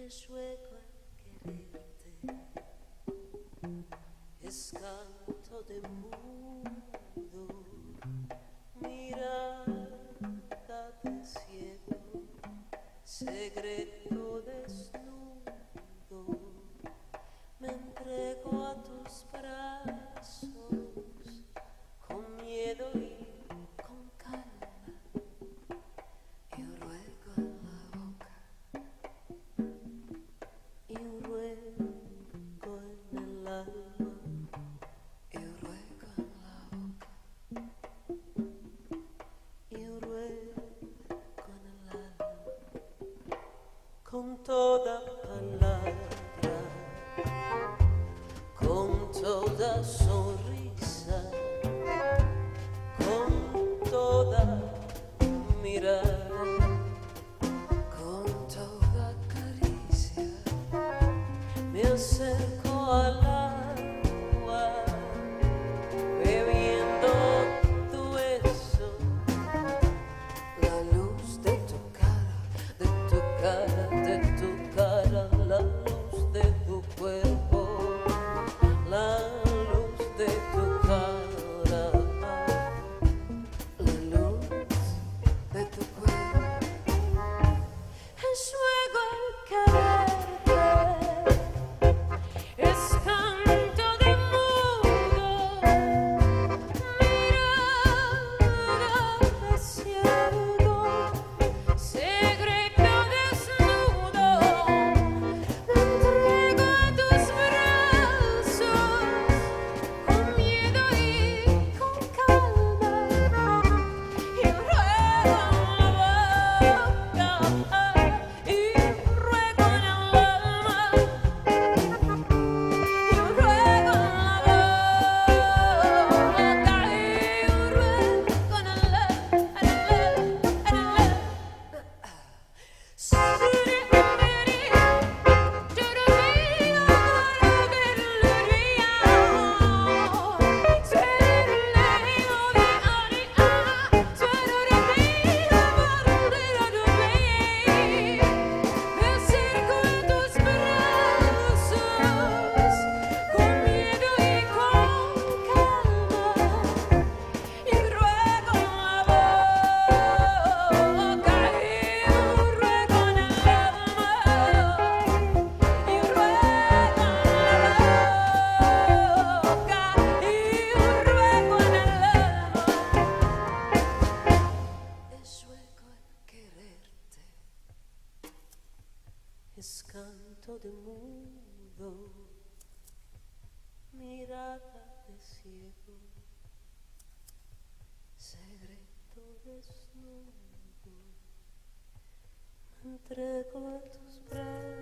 es ruego al quererte, es canto de mudo, mirada de ciego, secreto desnudo, me entrego a tus brazos, con miedo y con calma, y ruego en la boca, y ruego en el alma, y ruego en la boca, y ruego en el alma, con toda palabra, con toda sonrisa, con toda mirada, con toda caricia, me acerco al agua, bebiendo tu beso, la luz de tu cara, de tu cara, de tu cara, la luz de tu cuerpo, la luz de tu cara, la luz de tu cuerpo. Es ruego el quererte, es canto de mudo, mirada de ciego, secreto desnudo, me entrego a tus brazos, con miedo y con calma, y ruego en la boca, y ruego en el alma, y ruego en la boca, y ruego en me acerco a tus brazos, con miedo y con calma, y ruego en la boca, y ruego en el alma, y ruego en la boca, y ruego en el alma. Es ruego el quererte, es canto de mudo, mirada de ciego, secreto desnudo, me entrego a tus brazos.